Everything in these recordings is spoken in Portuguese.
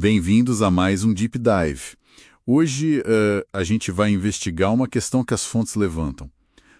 Bem-vindos a mais um Deep Dive. Hoje a gente vai investigar uma questão que as fontes levantam.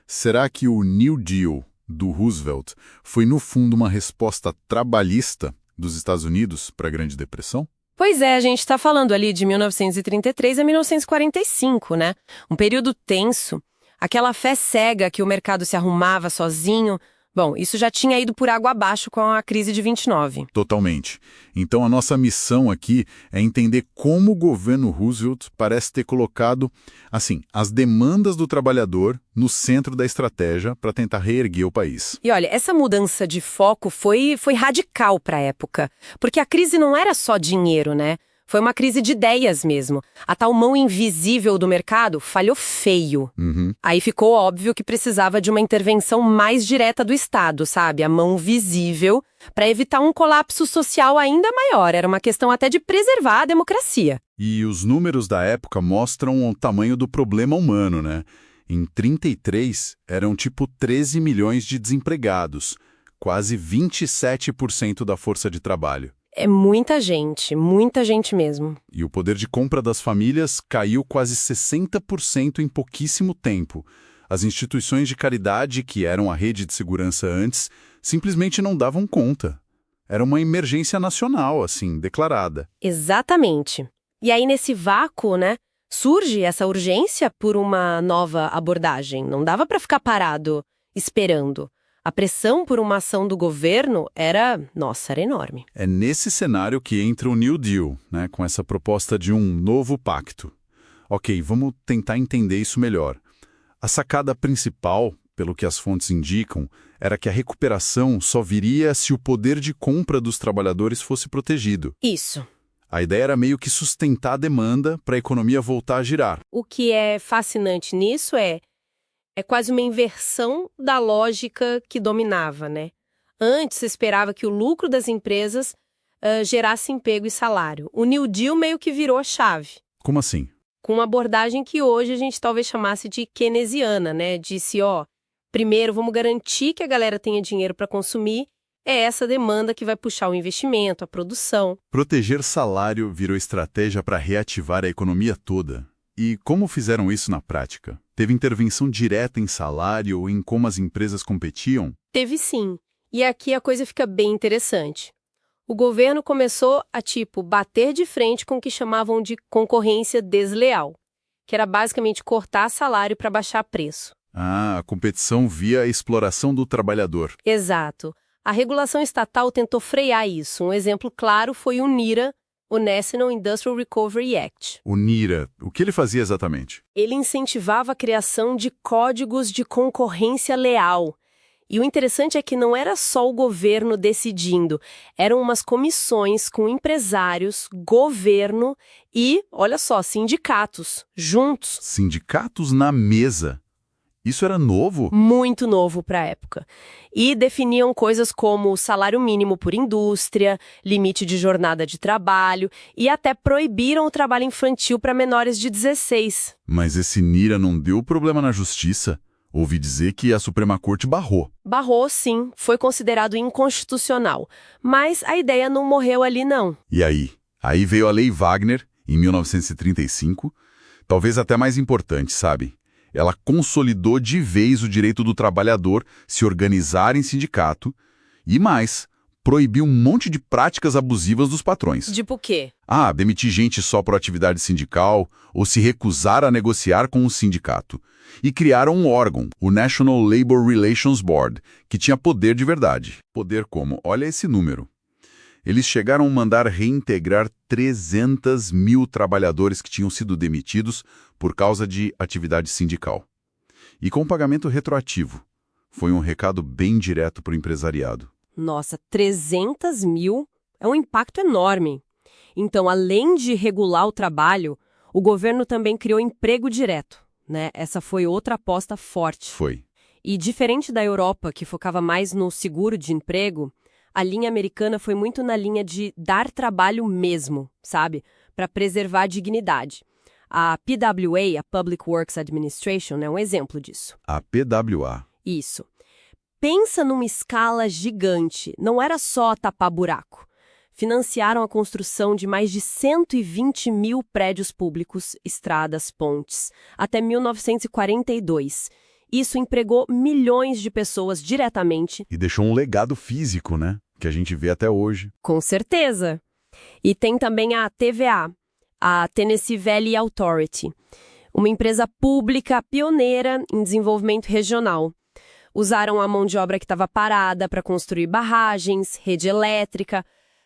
Será que o New Deal do Roosevelt foi, no fundo, uma resposta trabalhista dos Estados Unidos para a Grande Depressão? Pois é, a gente está falando ali de 1933 a 1945, né? Um período tenso. Aquela fé cega que o mercado se arrumava sozinho. Bom, isso já tinha ido por água abaixo com a crise de 29. Totalmente. Então a nossa missão aqui é entender como o governo Roosevelt parece ter colocado, assim, as demandas do trabalhador no centro da estratégia para tentar reerguer o país. E olha, essa mudança de foco foi radical para a época, porque a crise não era só dinheiro, né? Foi uma crise de ideias mesmo. A tal mão invisível do mercado falhou feio. Aí ficou óbvio que precisava de uma intervenção mais direta do Estado, sabe? A mão visível, para evitar um colapso social ainda maior. Era uma questão até de preservar a democracia. E os números da época mostram o tamanho do problema humano, né? Em 33, eram tipo 13 milhões de desempregados, quase 27% da força de trabalho. É muita gente mesmo. E o poder de compra das famílias caiu quase 60% em pouquíssimo tempo. As instituições de caridade, que eram a rede de segurança antes, simplesmente não davam conta. Era uma emergência nacional, assim, declarada. Exatamente. E aí, nesse vácuo, né, surge essa urgência por uma nova abordagem. Não dava para ficar parado, esperando. A pressão por uma ação do governo era enorme. É nesse cenário que entra o New Deal, né, com essa proposta de um novo pacto. Ok, vamos tentar entender isso melhor. A sacada principal, pelo que as fontes indicam, era que a recuperação só viria se o poder de compra dos trabalhadores fosse protegido. Isso. A ideia era meio que sustentar a demanda para a economia voltar a girar. O que é fascinante nisso é quase uma inversão da lógica que dominava, né? Antes, se esperava que o lucro das empresas gerasse emprego e salário. O New Deal meio que virou a chave. Como assim? Com uma abordagem que hoje a gente talvez chamasse de keynesiana, né? Disse, primeiro vamos garantir que a galera tenha dinheiro para consumir. É essa demanda que vai puxar o investimento, a produção. Proteger salário virou estratégia para reativar a economia toda. E como fizeram isso na prática? Teve intervenção direta em salário ou em como as empresas competiam? Teve sim. E aqui a coisa fica bem interessante. O governo começou a, bater de frente com o que chamavam de concorrência desleal, que era basicamente cortar salário para baixar preço. Ah, a competição via a exploração do trabalhador. Exato. A regulação estatal tentou frear isso. Um exemplo claro foi o NIRA, o National Industrial Recovery Act. O NIRA, o que ele fazia exatamente? Ele incentivava a criação de códigos de concorrência leal. E o interessante é que não era só o governo decidindo, eram umas comissões com empresários, governo e, olha só, sindicatos, juntos. Sindicatos na mesa. Isso era novo? Muito novo para a época. E definiam coisas como salário mínimo por indústria, limite de jornada de trabalho e até proibiram o trabalho infantil para menores de 16. Mas esse NIRA não deu problema na justiça? Ouvi dizer que a Suprema Corte barrou. Barrou, sim. Foi considerado inconstitucional. Mas a ideia não morreu ali, não. E aí? Aí veio a Lei Wagner, em 1935. Talvez até mais importante, sabe? Ela consolidou de vez o direito do trabalhador se organizar em sindicato e, mais, proibiu um monte de práticas abusivas dos patrões. Tipo o quê? Demitir gente só por atividade sindical ou se recusar a negociar com o sindicato. E criaram um órgão, o National Labor Relations Board, que tinha poder de verdade. Poder como? Olha esse número. Eles chegaram a mandar reintegrar 300 mil trabalhadores que tinham sido demitidos por causa de atividade sindical. E com pagamento retroativo. Foi um recado bem direto para o empresariado. Nossa, 300 mil é um impacto enorme. Então, além de regular o trabalho, o governo também criou emprego direto, né? Essa foi outra aposta forte. Foi. E diferente da Europa, que focava mais no seguro de emprego, a linha americana foi muito na linha de dar trabalho mesmo, sabe? Para preservar a dignidade. A PWA, a Public Works Administration, é um exemplo disso. A PWA. Isso. Pensa numa escala gigante. Não era só tapar buraco. financiaram a construção de mais de 120 mil prédios públicos, estradas, pontes, até 1942. Isso empregou milhões de pessoas diretamente. E deixou um legado físico, né? Que a gente vê até hoje. Com certeza. E tem também a TVA, a Tennessee Valley Authority, uma empresa pública pioneira em desenvolvimento regional. Usaram a mão de obra que estava parada para construir barragens, rede elétrica,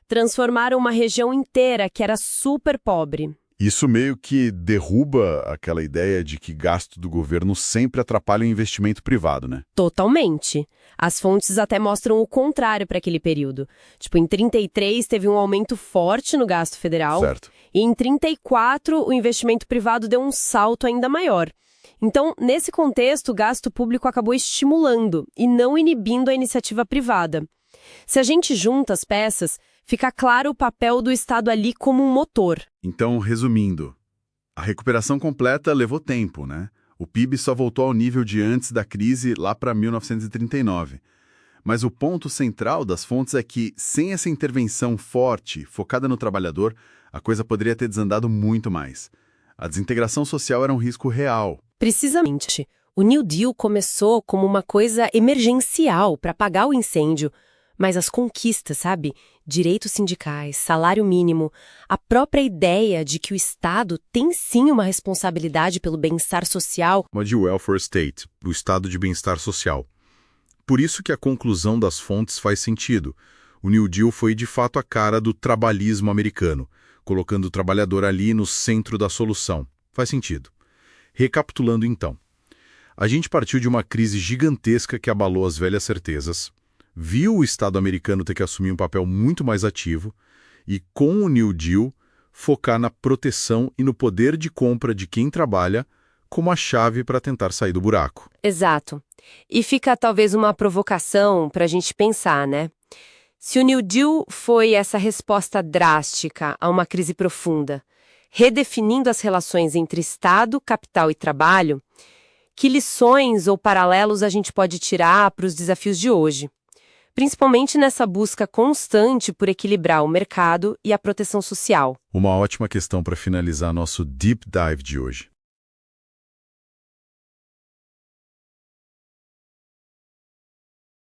transformaram uma região inteira que era super pobre. Isso meio que derruba aquela ideia de que gasto do governo sempre atrapalha o investimento privado, né? Totalmente. As fontes até mostram o contrário para aquele período. Tipo, em 33 teve um aumento forte no gasto federal. Certo. E em 34 o investimento privado deu um salto ainda maior. Então, nesse contexto, o gasto público acabou estimulando e não inibindo a iniciativa privada. Se a gente junta as peças, fica claro o papel do Estado ali como um motor. Então, resumindo, a recuperação completa levou tempo, né? O PIB só voltou ao nível de antes da crise lá para 1939. Mas o ponto central das fontes é que, sem essa intervenção forte, focada no trabalhador, a coisa poderia ter desandado muito mais. A desintegração social era um risco real. Precisamente. O New Deal começou como uma coisa emergencial para apagar o incêndio. Mas as conquistas, sabe? Direitos sindicais, salário mínimo, a própria ideia de que o Estado tem sim uma responsabilidade pelo bem-estar social. Uma de welfare state, o estado de bem-estar social. Por isso que a conclusão das fontes faz sentido. O New Deal foi de fato a cara do trabalhismo americano, colocando o trabalhador ali no centro da solução. Faz sentido. Recapitulando então. A gente partiu de uma crise gigantesca que abalou as velhas certezas, viu o Estado americano ter que assumir um papel muito mais ativo e, com o New Deal, focar na proteção e no poder de compra de quem trabalha como a chave para tentar sair do buraco. Exato. E fica talvez uma provocação para a gente pensar, né? Se o New Deal foi essa resposta drástica a uma crise profunda, redefinindo as relações entre Estado, capital e trabalho, que lições ou paralelos a gente pode tirar para os desafios de hoje? Principalmente nessa busca constante por equilibrar o mercado e a proteção social. Uma ótima questão para finalizar nosso Deep Dive de hoje.